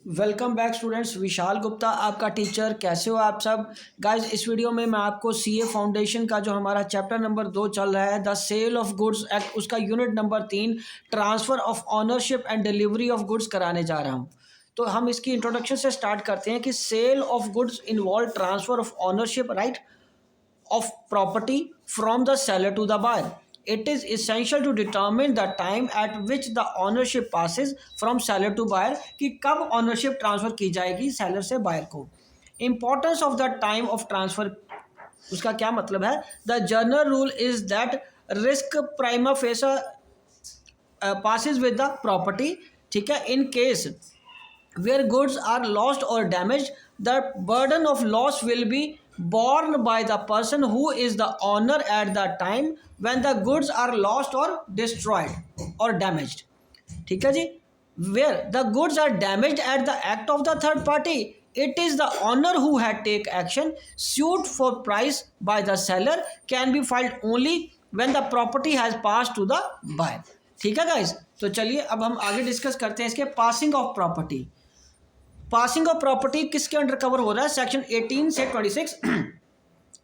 Welcome back students. Vishal Gupta आपका teacher. कैसे हो आप सब गाइज। इस वीडियो में मैं आपको सीए फाउंडेशन का जो हमारा चैप्टर नंबर 2 चल रहा है, the sale of goods act, उसका unit number 3 transfer of ownership and delivery of goods कराने जा रहा हूँ। तो हम इसकी इंट्रोडक्शन से स्टार्ट करते हैं कि sale of goods involve transfer of ownership right of property from the seller to the buyer. It is essential to determine the time at which the ownership passes from seller to buyer, कि कब ownership transfer की जाएगी seller से buyer को। Importance of the time of transfer, उसका क्या मतलब है? The general rule is that risk prima facie passes with the property, ठीक है। In case where goods are lost or damaged, the burden of loss will be borne by the person who is the owner at the time when the goods are lost or destroyed or damaged। ठीक है जी। where the goods are damaged at the act of the third party, it is the owner who had take action. Suit for price by the seller can be filed only when the property has passed to the buyer। ठीक है guys. तो चलिए अब हम आगे discuss करते हैं इसके passing of property. Passing of property किसके अंडर कवर हो रहा है? सेक्शन 18 से 26।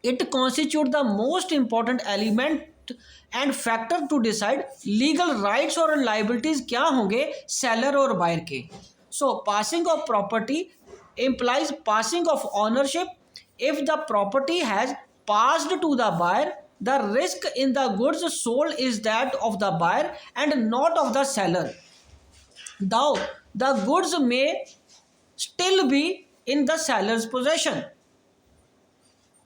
It constitute the most important element and factor to decide legal rights और लाइबिलिटीज क्या होंगे सेलर और बायर के। So passing of property implies passing of ownership. If the property has passed to the buyer, the risk in the goods sold is that of the buyer and not of the seller. Though the goods may still be in the seller's possession.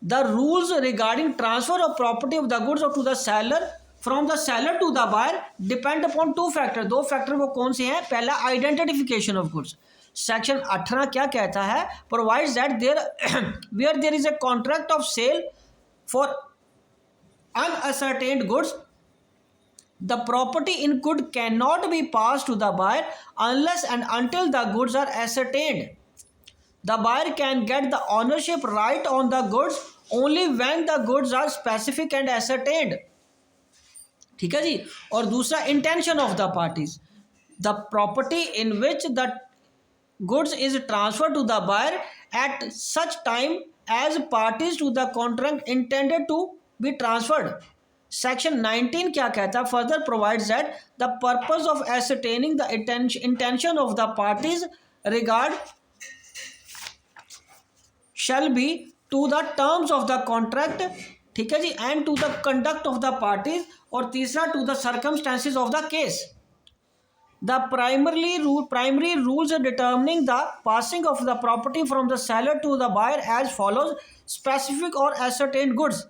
The rules regarding transfer of property of the goods to the seller from the seller to the buyer depend upon two factors। दो factor वो कौन से हैं? पहला identification of goods. Section 18 क्या कहता है? Provides that there where there is a contract of sale for unascertained goods, the property in good cannot be passed to the buyer unless and until the goods are ascertained. The buyer can get the ownership right on the goods only when the goods are specific and ascertained। ठीक है जी। और दूसरा intention of the parties, the property in which the goods is transferred to the buyer at such time as parties to the contract intended to be transferred। Section 19 क्या कहता है? Further provides that the purpose of ascertaining the intention of the parties regard shall be to the terms of the contract, ठीक है जी, and to the conduct of the parties, और तीसरा to the circumstances of the case। The primary rules determining the passing of the property from the seller to the buyer as follows: specific or ascertained goods,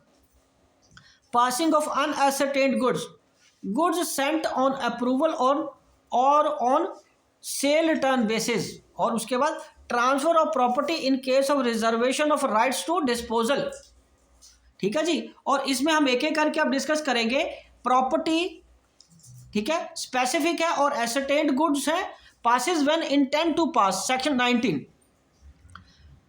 passing of unascertained goods, goods sent on approval or on sale return basis, और उसके बाद transfer of property in case of reservation of rights to disposal. ठीक है जी। और इसमें हम एक एक करके अब डिस्कस करेंगे। प्रॉपर्टी, ठीक है, स्पेसिफिक है और एसर्टेन्ड गुड्स है। Passes when intend to pass, section 19,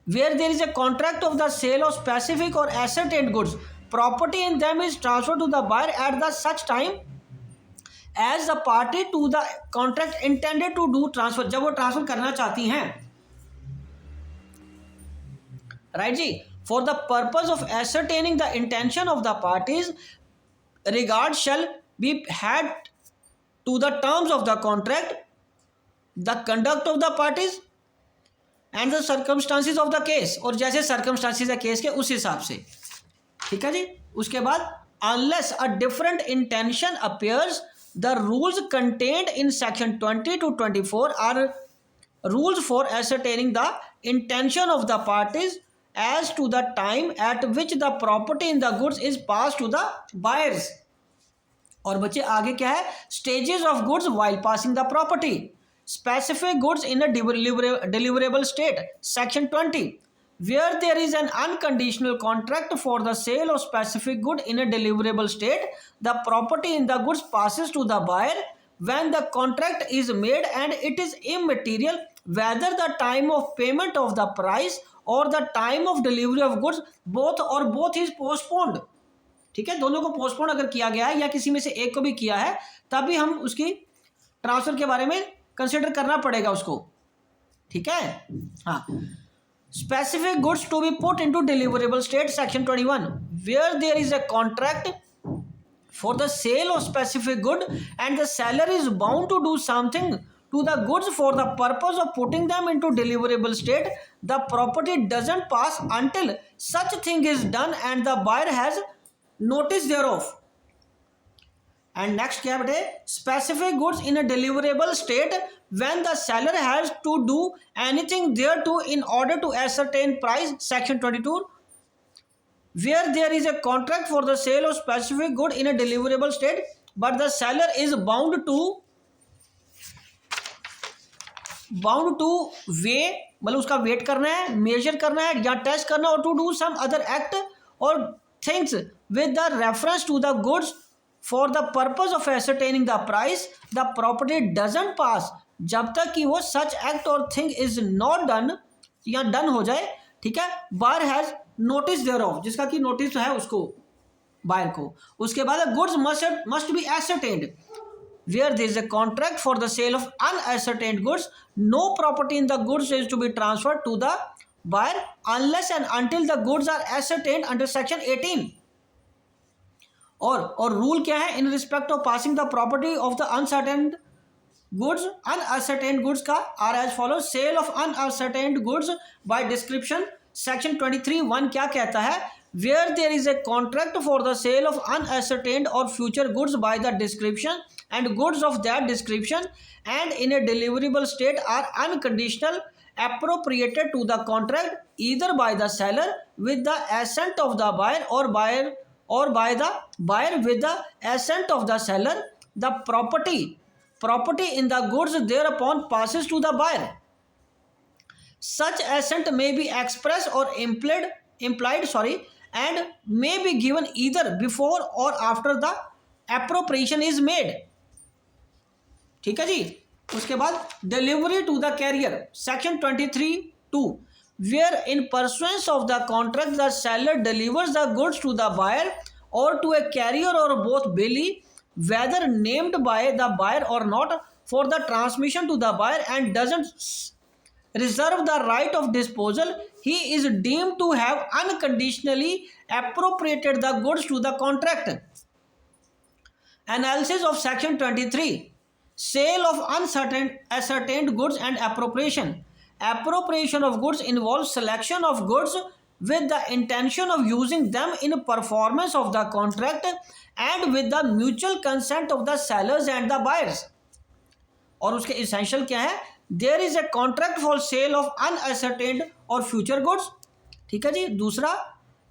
where there is a contract of the sale of specific और ascertained goods, property in them is transfer to the buyer at the such time as the party to the contract intended to do transfer, जब वो transfer करना चाहती हैं। Right जी। For the purpose of ascertaining the intention of the parties, regard shall be had to the terms of the contract, the conduct of the parties and the circumstances of the case, और जैसे circumstances है case के उस हिसाब से। ठीक है जी। उसके बाद unless a different intention appears, the rules contained in section 20 to 24 are rules for ascertaining the intention of the parties as to the time at which the property in the goods is passed to the buyers। और बच्चे आगे क्या है? Stages of goods while passing the property, specific goods in a deliverable state, section 20, where there is an unconditional contract for the sale of specific good in a deliverable state, the property in the goods passes to the buyer when the contract is made and it is immaterial whether the time of payment of the price और the time of delivery of goods both is postponed. ठीक है, दोनों को postpone अगर किया गया है या किसी में से एक को भी किया है तभी हम उसकी ट्रांसफर के बारे में कंसिडर करना पड़ेगा उसको। ठीक है। हाँ, specific goods to be put into deliverable state, section 21, where there is a contract for the sale of specific good and the seller is bound to do something to the goods for the purpose of putting them into deliverable state, the property doesn't pass until such thing is done and the buyer has notice thereof. And next क्या बेटे, specific goods in a deliverable state when the seller has to do anything thereto in order to ascertain price, section 22, where there is a contract for the sale of specific good in a deliverable state but the seller is bound to weigh, मतलब उसका wait करना है, major करना है या test करना, और to do some other act और things with the reference to the goods for the purpose of ascertaining the price, the property doesn't pass, जब तक कि वो सच एक्ट और थिंग इज नॉट डन या डन हो जाए, ठीक है, buyer has notice thereof, जिसका कि नोटिस है उसको, बायर को। उसके बाद goods must be ascertained, where there is a contract for the sale of unascertained goods, no property in the goods is to be transferred to the buyer unless and until the goods are ascertained under section 18. और rule क्या है in respect of passing the property of the unascertained goods, unascertained goods का are as follow, sale of unascertained goods by description, section 23(1) क्या कहता है, where there is a contract for the sale of unascertained or future goods by the description and goods of that description and in a deliverable state are unconditional appropriated to the contract either by the seller with the assent of the buyer or by the buyer with the assent of the seller, the property in the goods thereupon passes to the buyer. Such assent may be expressed or implied and may be given either before or after the appropriation is made. ठीक है जी। उसके बाद delivery to the carrier, section 23(2), where in pursuance of the contract the seller delivers the goods to the buyer or to a carrier or both billy, whether named by the buyer or not, for the transmission to the buyer and doesn't reserve the right of disposal, he is deemed to have unconditionally appropriated the goods to the contract. Analysis of section 23, sale of ascertained goods and appropriation. Appropriation of goods involves selection of goods with the intention of using them in performance of the contract and with the mutual consent of the sellers and the buyers. और उसके essential क्या है, there is a contract for sale of unascertained or future goods, ठीक है जी। दूसरा,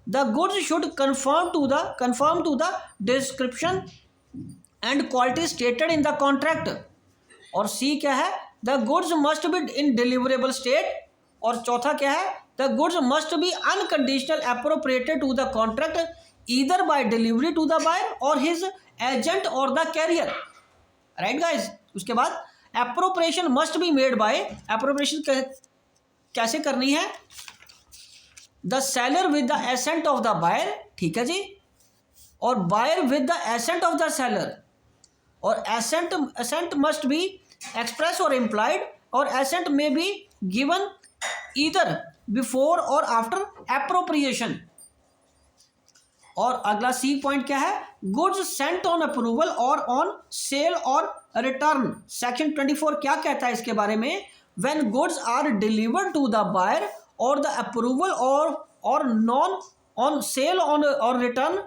the goods should conform to the description and quality stated in the contract. और सी क्या है, the goods must be in deliverable state. और चौथा क्या है, the goods must be unconditional appropriated to the contract either by delivery to the buyer or his agent or the carrier. Right guys? उसके बाद appropriation must be made by, appropriation कैसे करनी है, the seller with the assent of the buyer, ठीक है जी, और buyer with the assent of the seller, और assent must be express or implied, और assent may be given either before or after appropriation. और अगला सी पॉइंट क्या है, goods sent on approval or on sale or return, section 24 क्या कहता है इसके बारे में, when goods are delivered to the buyer or the approval or non on sale on or return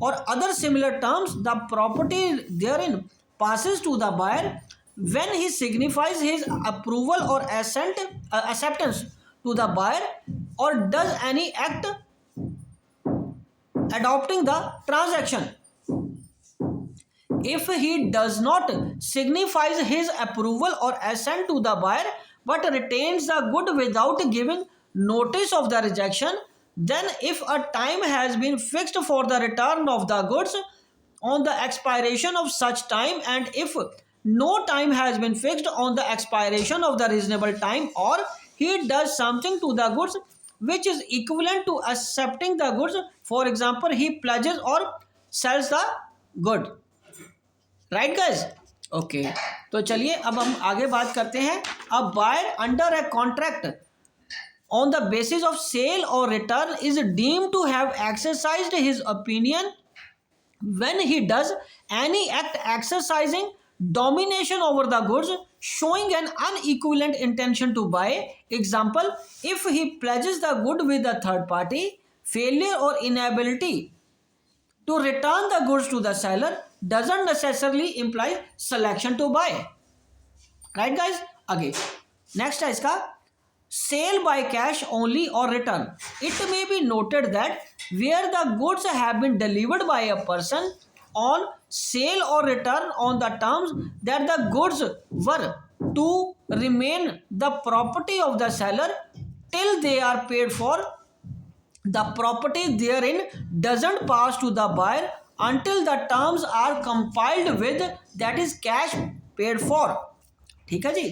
or other similar terms, the property therein passes to the buyer when he signifies his approval or acceptance to the buyer or does any act adopting the transaction. If he does not signify his approval or assent to the buyer but retains the good without giving notice of the rejection, then if a time has been fixed for the return of the goods on the expiration of such time, and if no time has been fixed on the expiration of the reasonable time, or he does something to the goods which is equivalent to accepting the goods, for example he pledges or sells the good. Right guys? Okay, तो चलिए अब हम आगे बात करते हैं। A buyer under a contract on the basis of sale or return is deemed to have exercised his opinion when he does any act exercising domination over the goods, showing an unequivalent intention to buy. Example, if he pledges the good with a third party, failure or inability to return the goods to the seller doesn't necessarily imply selection to buy. Right guys? Again, next है इसका sale by cash only or return. It may be noted that where the goods have been delivered by a person on sale or return on the terms that the goods were to remain the property of the seller till they are paid for, the property therein doesn't pass to the buyer until the terms are compiled with, that is cash paid for. ठीक है जी।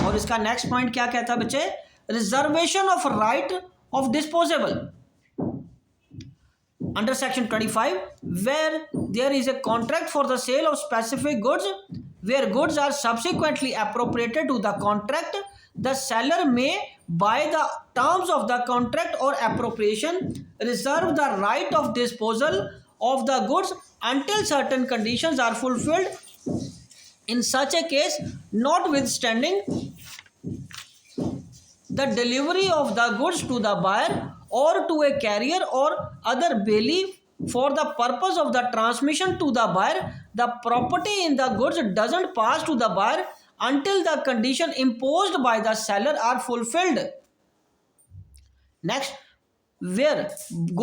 और इसका next point क्या कहता है बच्चे? Reservation of right of disposable under section 25 where there is a contract for the sale of specific goods where goods are subsequently appropriated to the contract, the seller may by the terms of the contract or appropriation reserve the right of disposal of the goods until certain conditions are fulfilled. In such a case, notwithstanding the delivery of the goods to the buyer or to a carrier or other bailiff for the purpose of the transmission to the buyer, the property in the goods doesn't pass to the buyer until the condition imposed by the seller are fulfilled. Next, where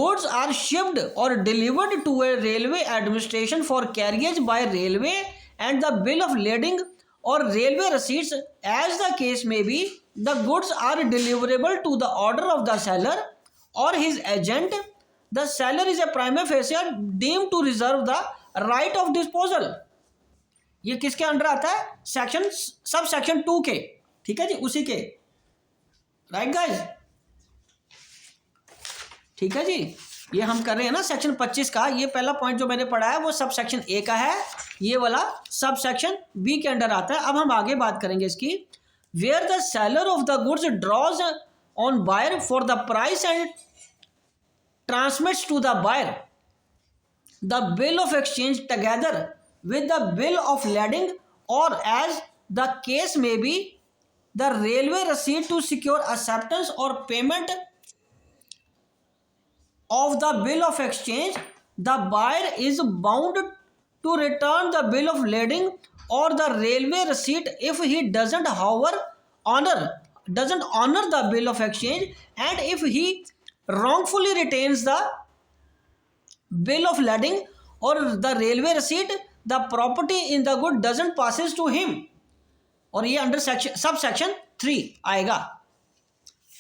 goods are shipped or delivered to a railway administration for carriage by railway and the bill of lading or railway receipts as the case may be, the goods are deliverable to the order of the seller or his agent, the seller is a prima facie deemed to reserve the right of disposal. ये किसके under आता है? Section sub section 2 के, ठीक है जी, उसी के। Right guys? ठीक है जी, ये हम कर रहे हैं ना सेक्शन 25 का। ये पहला पॉइंट जो मैंने पढ़ा है वो सब सेक्शन ए का है, ये वाला सब सेक्शन बी के अंडर आता है। अब हम आगे बात करेंगे इसकी। Where the seller of the goods draws on buyer for the price and transmits to the buyer the bill of exchange together with the bill of lading or as the case may be the railway रसीद to secure acceptance or payment of the bill of exchange, the buyer is bound to return the bill of lading or the railway receipt if he doesn't honor the bill of exchange, and if he wrongfully retains the bill of lading or the railway receipt, the property in the good doesn't passes to him. और ये under section sub section 3 आएगा।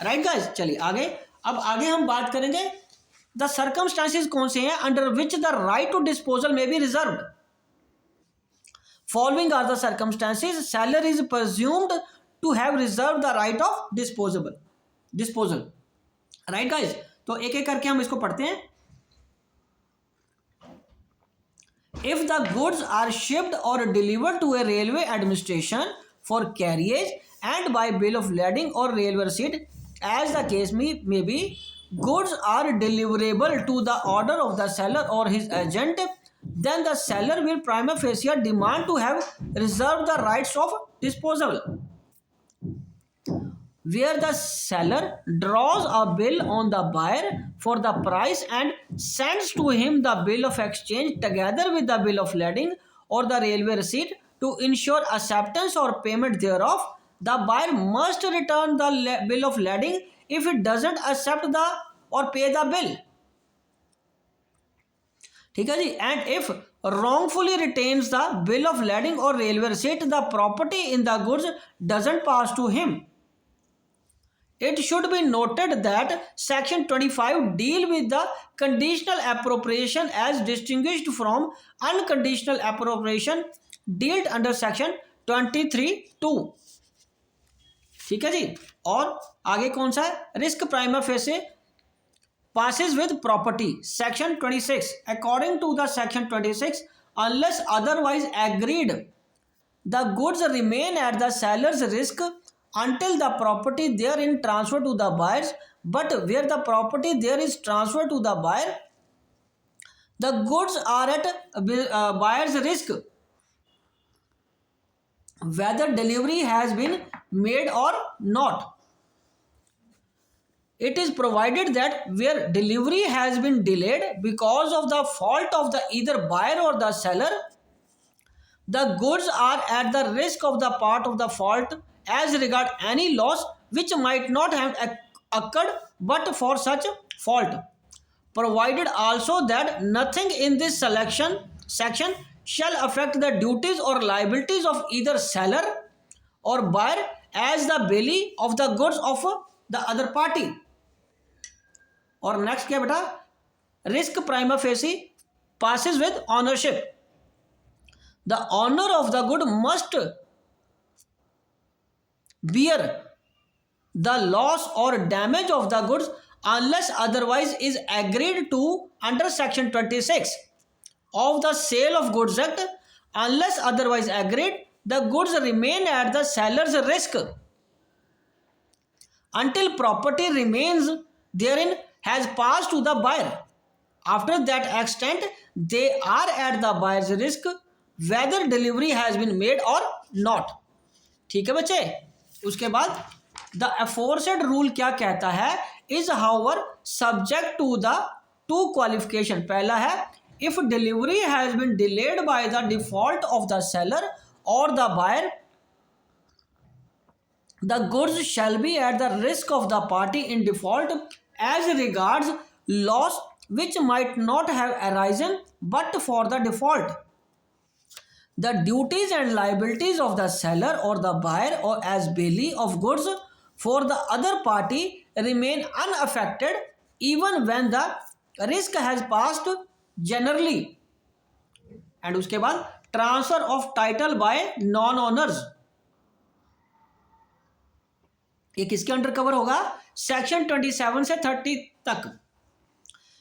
Right guys? चलिए आगे। अब आगे हम बात करेंगे द सर्कमस्टांसिस कौन से हैं under which the right to disposal may be reserved. Following are the circumstances seller is presumed to have reserve the right of disposal. Right guys? तो एक एक करके हम इसको पढ़ते हैं। If the goods are shipped or delivered to a railway administration for carriage and by bill of lading or railway receipt as the case may be, goods are deliverable to the order of the seller or his agent, then the seller will prima facie demand to have reserved the rights of disposal. Where the seller draws a bill on the buyer for the price and sends to him the bill of exchange together with the bill of lading or the railway receipt to ensure acceptance or payment thereof, the buyer must return the bill of lading if it doesn't accept the or pay the bill. ठीक है जी? And if wrongfully retains the bill of lading or railway receipt, the property in the goods doesn't pass to him. It should be noted that section 25 deal with the conditional appropriation as distinguished from unconditional appropriation dealt under section 23(2). ठीक है जी? और आगे कौन सा है? Risk prima facie passes with property, section 26. According to the section 26, unless otherwise agreed, the goods remain at the seller's risk until the property therein transferred to the buyers, but where the property there is transferred to the buyer, the goods are at buyer's risk whether delivery has been made or not. It is provided that where delivery has been delayed because of the fault of the either buyer or the seller, the goods are at the risk of the part of the fault as regard any loss which might not have occurred but for such fault. Provided also that nothing in this section shall affect the duties or liabilities of either seller or buyer as the bailee of the goods of the other party. और next क्या बेटा, risk prima facie passes with ownership. The owner of the good must bear the loss or damage of the goods unless otherwise is agreed to under section 26 of the Sale of Goods Act. Unless otherwise agreed, the goods remain at the seller's risk until property remains therein has passed to the buyer. After that extent, they are at the buyer's risk whether delivery has been made or not. ठीक है बच्चे. उसके बाद the aforesaid rule क्या कहता है, is however subject to the two qualification. पहला है, if delivery has been delayed by the default of the seller or the buyer, the goods shall be at the risk of the party in default as regards loss which might not have arisen but for the default. The duties and liabilities of the seller or the buyer or as bailee of goods for the other party remain unaffected even when the risk has passed generally. And उसके बाद transfer of title by non-owners. ये किसके under cover होगा, section 27 से 30 तक.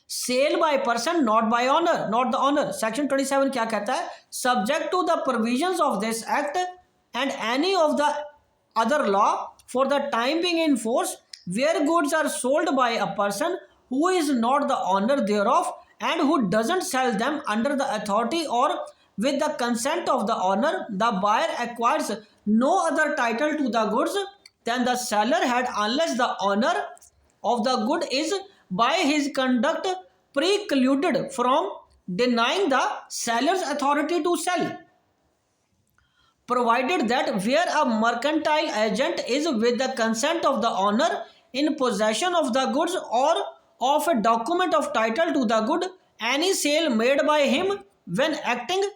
Sale by person not by owner, not the owner. Section 27 क्या कहता है, subject to the provisions of this act and any of the other law for the time being in force where goods are sold by a person who is not the owner thereof and who doesn't sell them under the authority or with the consent of the owner, the buyer acquires no other title to the goods than the seller had unless the owner of the good is by his conduct precluded from denying the seller's authority to sell. Provided that where a mercantile agent is with the consent of the owner in possession of the goods or of a document of title to the good, any sale made by him when acting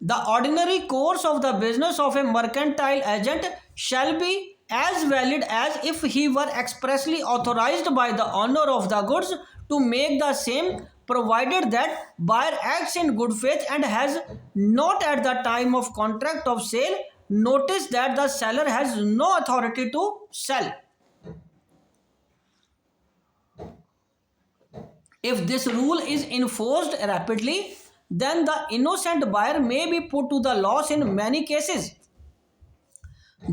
the ordinary course of the business of a mercantile agent shall be as valid as if he were expressly authorized by the owner of the goods to make the same, provided that buyer acts in good faith and has not at the time of contract of sale noticed that the seller has no authority to sell. If this rule is enforced rapidly, then the innocent buyer may be put to the loss in many cases.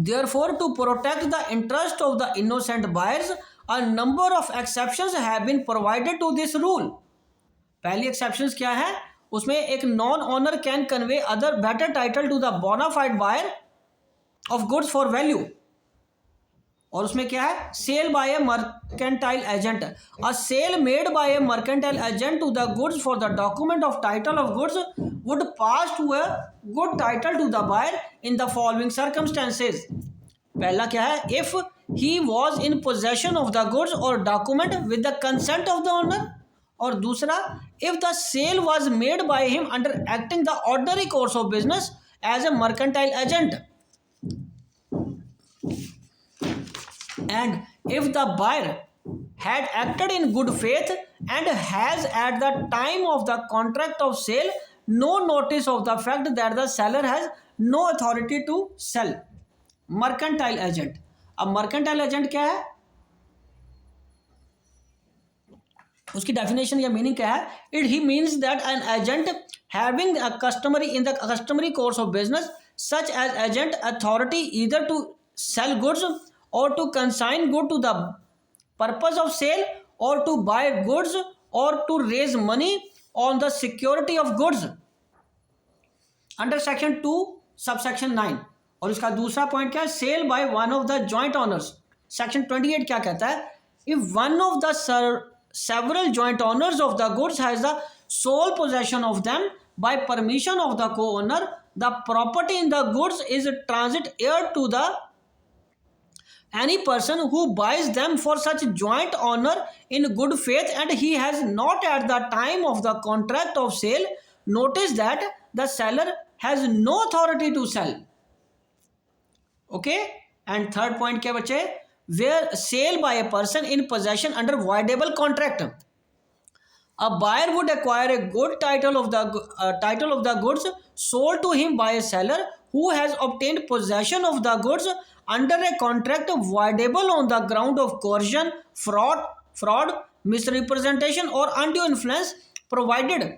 Therefore, to protect the interest of the innocent buyers, a number of exceptions have been provided to this rule. पहली exceptions क्या है, उसमें एक non owner can convey other better title to the bona fide buyer of goods for value. और उसमें क्या है, sale by a mercantile agent, a sale made by a mercantile agent to the goods for the document of title of goods would pass to a good title to the buyer in the following circumstances. पहला क्या है, if he was in possession of the goods or document with the consent of the owner. और दूसरा, if the sale was made by him under acting the ordinary course of business as a mercantile agent. And if the buyer had acted in good faith and has at the time of the contract of sale no notice of the fact that the seller has no authority to sell. Mercantile agent. अब mercantile agent क्या है, उसकी definition या meaning क्या है? It he means that an agent having a customary in the customary course of business such as agent authority either to sell goods or to consign good to the purpose of sale or to buy goods or to raise money on the security of goods under section 2 subsection 9। और इसका दूसरा point क्या है? Sale by one of the joint owners. Section 28 क्या कहता है? If one of the several joint owners of the goods has the sole possession of them by permission of the co-owner, the property in the goods is transit heir to the any person who buys them for such joint owner in good faith and he has not at the time of the contract of sale noticed that the seller has no authority to sell. Okay, and third point क्या बचे? Where sale by a person in possession under voidable contract, a buyer would acquire a good title of the goods sold to him by a seller who has obtained possession of the goods under a contract voidable on the ground of coercion, fraud, misrepresentation or undue influence, provided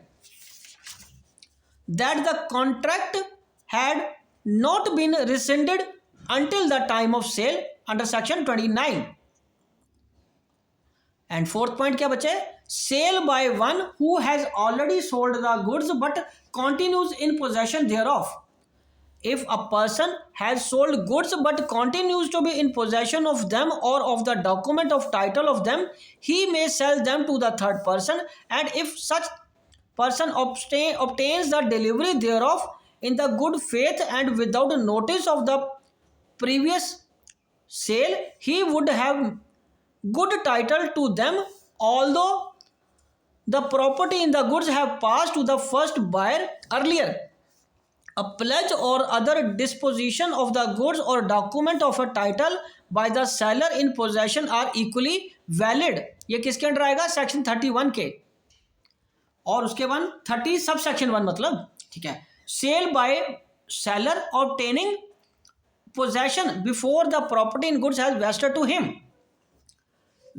that the contract had not been rescinded until the time of sale under section 29. and fourth point क्या बचे? Sale by one who has already sold the goods but continues in possession thereof. If a person has sold goods but continues to be in possession of them or of the document of title of them, he may sell them to the third person, and if such person obtains the delivery thereof in the good faith and without notice of the previous sale, he would have good title to them although the property in the goods have passed to the first buyer earlier. A pledge or other disposition of the goods or document of a title by the seller in possession are equally valid. ये किसके under आएगा? Section 31 के। और उसके बाद 30 sub section 1 मतलब, ठीक है। Sale by seller obtaining possession before the property in goods has vested to him,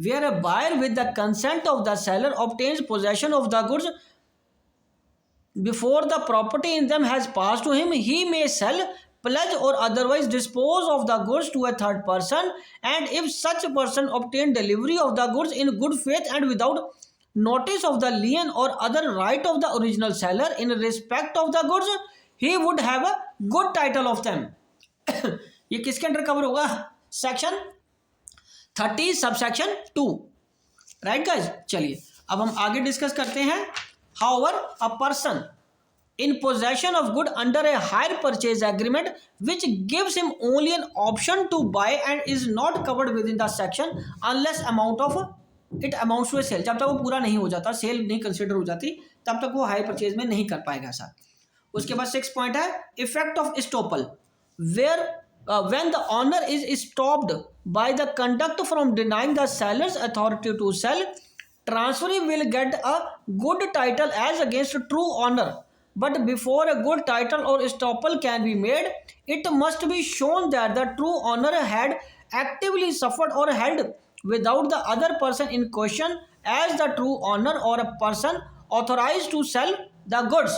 where a buyer with the consent of the seller obtains possession of the goods before the property in them has passed to him, he may sell, pledge or otherwise dispose of the goods to a third person, and if such a person obtain delivery of the goods in good faith and without notice of the lien or other right of the original seller in respect of the goods, he would have a good title of them. ये किसके under cover होगा? Section 30 sub section 2। Right guys, चलिए अब हम आगे discuss करते हैं। However a person in possession of good under a hire purchase agreement which gives him only an option to buy and is not covered within the section unless amount of it amounts to a sale। जब तक वो पूरा नहीं हो जाता, cell नहीं consider हो जाती, तब तक वो हायर परचेज में नहीं कर पाएगा ऐसा। उसके बाद 6 पॉइंट है effect of estoppel, where when the owner is stopped by the conduct from denying the seller's authority to sell, transferee will get a good title as against true owner, but before a good title or estoppel can be made, it must be shown that the true owner had actively suffered or held without the other person in question as the true owner or a person authorized to sell the goods।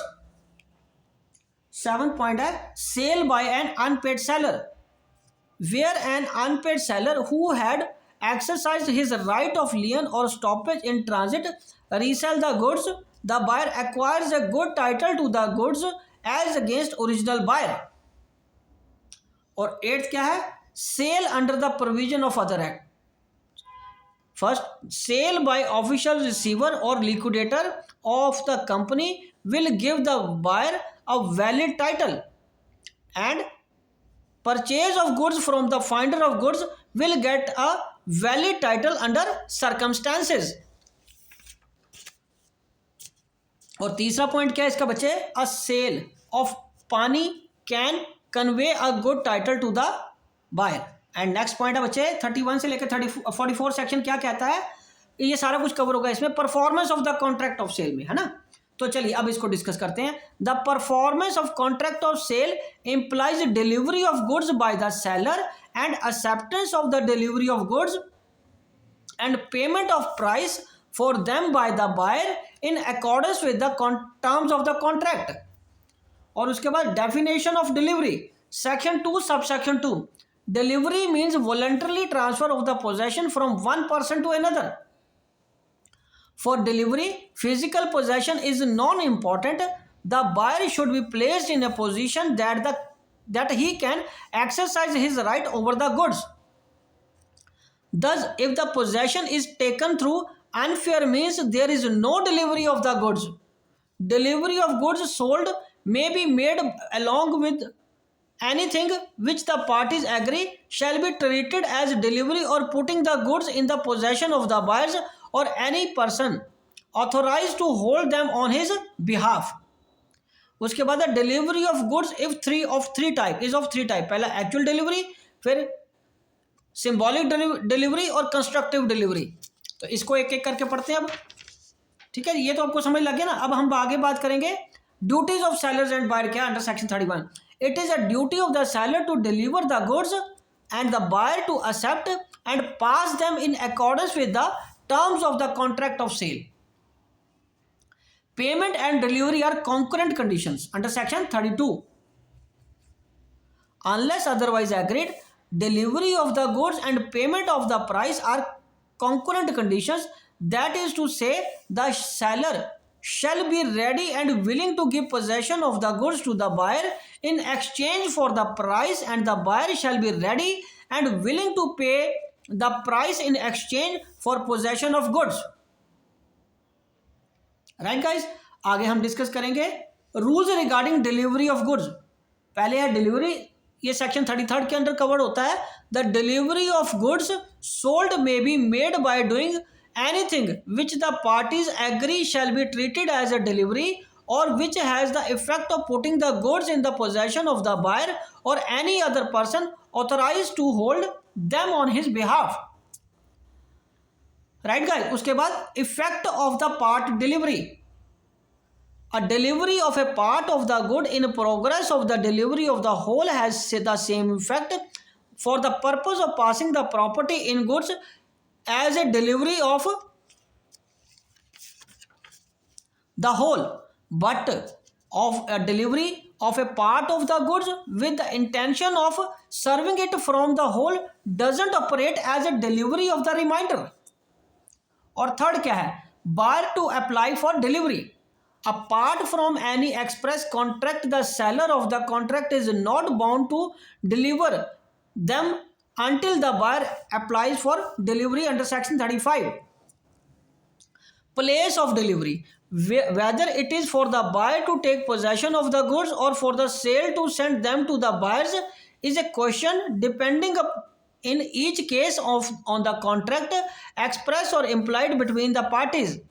7 point है sale by an unpaid seller, where an unpaid seller who had exercised his right of lien or stoppage in transit resell the goods, the buyer acquires a good title to the goods as against original buyer। और 8th क्या है? Sale under the provision of other act. First, sale by official receiver or liquidator of the company will give the buyer a valid title, and purchase of goods from the finder of goods will get a valid title under circumstances। और तीसरा point क्या है इसका बच्चे? A sale of pawnee can convey a good title to the buyer. And next point है बच्चे 31 से लेकर 44 सेक्शन क्या कहता है? ये सारा कुछ कवर होगा इसमें performance of the contract of sale में, है ना। तो चलिए अब इसको डिस्कस करते हैं। The performance of contract of sale implies delivery of goods by the seller and acceptance of the delivery of goods and payment of price for them by the buyer in accordance with the terms of the contract. और उसके बाद definition of delivery, section 2 subsection 2. Delivery means voluntarily transfer of the possession from one person to another. For delivery, physical possession is non-important. The buyer should be placed in a position that he can exercise his right over the goods. Thus, if the possession is taken through unfair means, there is no delivery of the goods. Delivery of goods sold may be made along with anything which the parties agree shall be treated as delivery, or putting the goods in the possession of the buyers or any person authorized to hold them on his behalf. उसके बाद delivery of goods if three type is of three type. पहला actual delivery, फिर symbolic delivery और constructive delivery. तो इसको एक एक करके पढ़ते हैं अब. ठीक है, ये तो आपको समझ लग गया ना. अब हम आगे बात करेंगे duties of sellers and buyer. क्या under section 31. It is a duty of the seller to deliver the goods and the buyer to accept and pass them in accordance with the terms of the contract of sale. Payment and delivery are concurrent conditions under section 32. Unless otherwise agreed, delivery of the goods and payment of the price are concurrent conditions. That is to say, the seller shall be ready and willing to give possession of the goods to the buyer in exchange for the price, and the buyer shall be ready and willing to pay the price in exchange for possession of goods. Right guys, आगे हम discuss करेंगे rules regarding delivery of goods. पहले है delivery, ये section 33 के under covered होता है. The delivery of goods sold may be made by doing anything which the parties agree shall be treated as a delivery, or which has the effect of putting the goods in the possession of the buyer or any other person authorize to hold them on his behalf. Right guys, उसके बाद effect of the part delivery. A delivery of a part of the good in progress of the delivery of the whole has the same effect for the purpose of passing the property in goods as a delivery of the whole, but of a delivery of a part of the goods with the intention of serving it from the whole doesn't operate as a delivery of the remainder. और third क्या है, buyer to apply for delivery. Apart from any express contract, the seller of the contract is not bound to deliver them until the buyer applies for delivery under section 35. Place of delivery, whether it is for the buyer to take possession of the goods or for the sale to send them to the buyers, is a question depending in each case on the contract express or implied between the parties.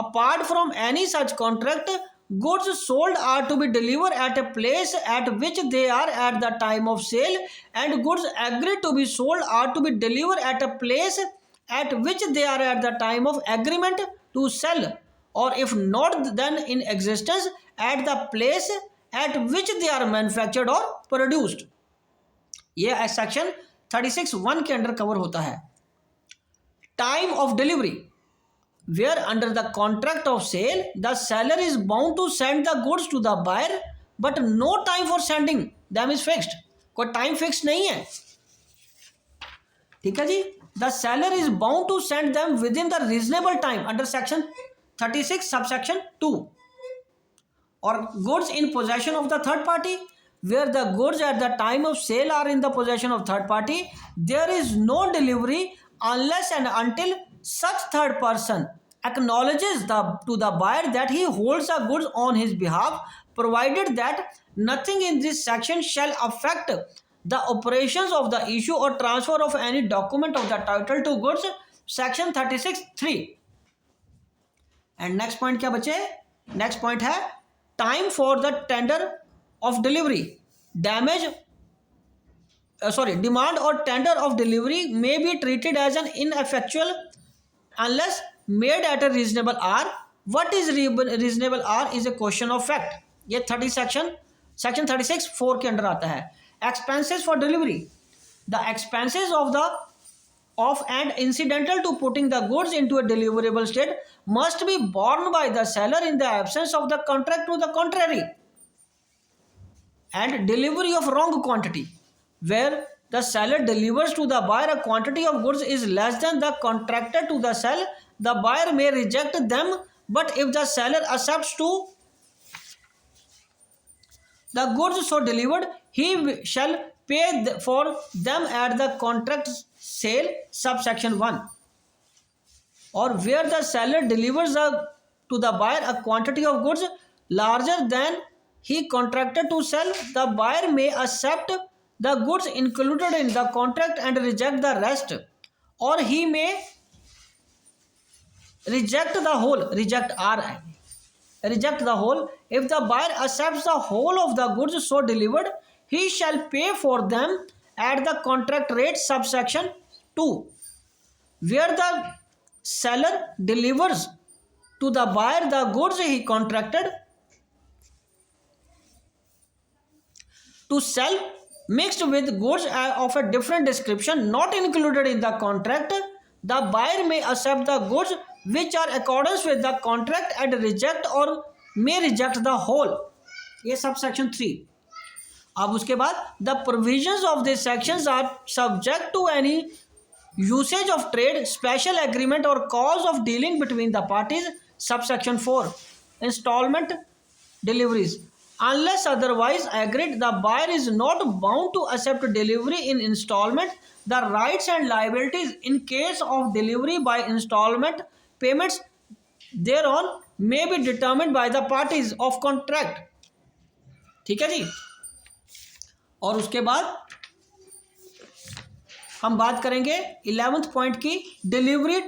Apart from any such contract, goods sold are to be delivered at a place at which they are at the time of sale, and goods agreed to be sold are to be delivered at a place at which they are at the time of agreement to sell, or if not then in existence at the place at which they are manufactured or produced. ये section 36(1) के under cover होता है. Time of delivery, where under the contract of sale the seller is bound to send the goods to the buyer, but no time for sending them is fixed. कोई time fix नहीं है. ठीक है जी. The seller is bound to send them within the reasonable time under section 36 subsection 2. or goods in possession of the third party, where the goods at the time of sale are in the possession of third party, there is no delivery unless and until such third person acknowledges to the buyer that he holds the goods on his behalf, provided that nothing in this section shall affect the operations of the issue or transfer of any document of the title to goods, section 36(3). And next point क्या बचे? Next point है time for the tender of delivery. Demand or tender of delivery may be treated as an ineffectual unless made at a reasonable hour. What is reasonable hour is a question of fact. ये 30 section 36(4) के under आता है. Expenses for delivery. The expenses of the of and incidental to putting the goods into a deliverable state must be borne by the seller in the absence of the contract to the contrary. And delivery of wrong quantity, where the seller delivers to the buyer a quantity of goods is less than the contracted to the sell, the buyer may reject them, but if the seller accepts to the goods so delivered, he shall pay for them at the contract sale subsection 1. Or where the seller delivers to the buyer a quantity of goods larger than he contracted to sell, the buyer may accept the goods included in the contract and reject the rest, or he may reject the whole. Reject the whole. If the buyer accepts the whole of the goods so delivered, he shall pay for them at the contract rate subsection 2. Where the seller delivers to the buyer the goods he contracted to sell mixed with goods of a different description not included in the contract, the buyer may accept the goods which are accordance with the contract and reject or may reject the whole. ये subsection 3. अब उसके बाद the provisions of these sections are subject to any usage of trade, special agreement or cause of dealing between the parties. Subsection 4. Installment deliveries. Unless otherwise agreed, the buyer is not bound to accept delivery in installment. The rights and liabilities in case of delivery by installment payments thereon may be determined by the parties of contract. ठीक है जी. और उसके बाद हम बात करेंगे 11th point की, delivery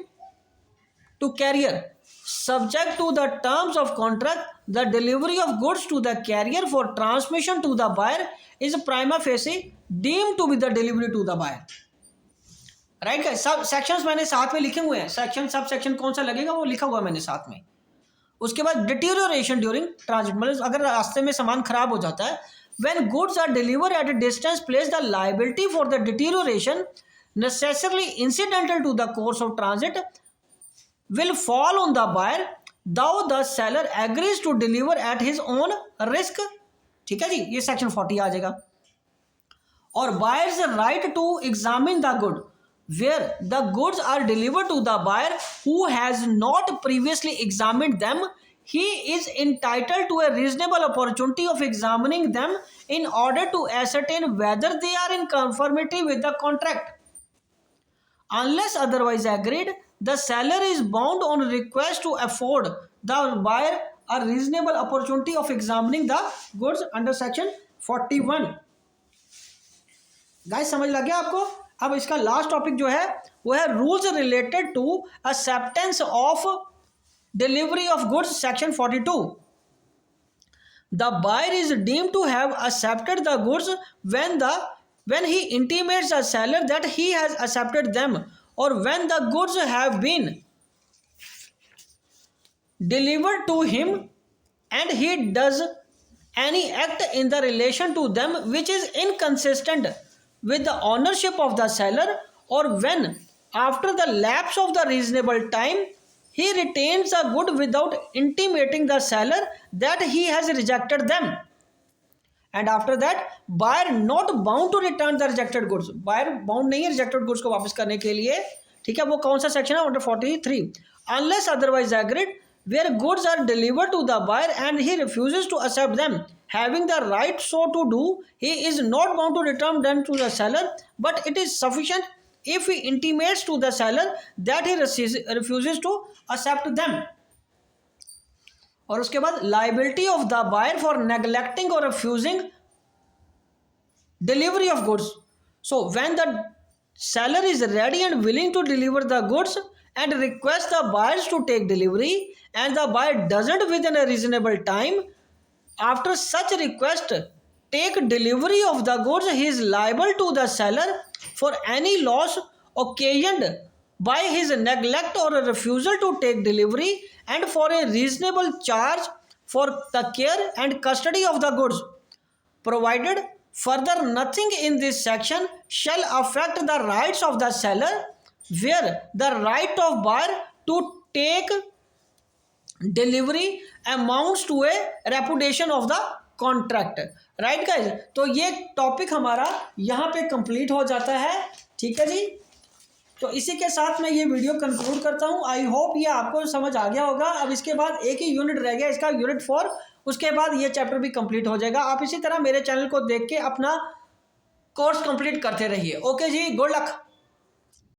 to carrier. Subject to the terms of contract, the delivery of goods to the carrier for transmission to the buyer is prima facie deemed to be the delivery to the buyer. Right guys, सब sections मैंने साथ में लिखे हुए हैं. Section sub section कौन सा लगेगा वो लिखा हुआ है मैंने साथ में. उसके बाद डिटीरियोरेशन ड्यूरिंग ट्रांजिट, मतलब अगर रास्ते में सामान खराब हो जाता है. When goods are delivered at a distance place, the liability for the deterioration necessarily incidental to the course of transit will fall on the buyer, though the seller agrees to deliver at his own risk. ठीक है जी, ये section 40 आ जाएगा. और buyer's right to examine the good, where the goods are delivered to the buyer who has not previously examined them, he is entitled to a reasonable opportunity of examining them in order to ascertain whether they are in conformity with the contract. Unless otherwise agreed, the seller is bound on request to afford the buyer a reasonable opportunity of examining the goods under section 41. Guys समझ लग गया आपको. अब इसका last topic जो है वो है rules related to acceptance of delivery of goods. Section 42. The buyer is deemed to have accepted the goods when he intimates the seller that he has accepted them, or when the goods have been delivered to him and he does any act in the relation to them which is inconsistent with the ownership of the seller, or when after the lapse of the reasonable time he retains the good without intimating the seller that he has rejected them, and after that buyer not bound to return the rejected goods. buyer bound नहीं है rejected goods को वापस करने के लिए. ठीक है, वो कौन सा सेक्शन है? Under 43. Unless otherwise agreed, where goods are delivered to the buyer and he refuses to accept them, having the right so to do, he is not bound to return them to the seller, but it is sufficient if he intimates to the seller that he refuses to accept them. और उसके बाद liability of the buyer for neglecting or refusing delivery of goods. So when the seller is ready and willing to deliver the goods and requests the buyers to take delivery, and the buyer doesn't within a reasonable time after such request take delivery of the goods, he is liable to the seller for any loss occasioned by his neglect or a refusal to take delivery, and for a reasonable charge for the care and custody of the goods, provided further nothing in this section shall affect the rights of the seller where the right of buyer to take delivery amounts to a reputation of the contract. Right guys, तो ये topic हमारा यहाँ पे complete हो जाता है। ठीक है जी, तो इसी के साथ मैं ये वीडियो कंक्लूड करता हूँ। आई होप ये आपको समझ आ गया होगा। अब इसके बाद एक ही यूनिट रह गया, इसका यूनिट 4, उसके बाद ये चैप्टर भी कंप्लीट हो जाएगा। आप इसी तरह मेरे चैनल को देख के अपना कोर्स कंप्लीट करते रहिए। ओके जी, गुड लक।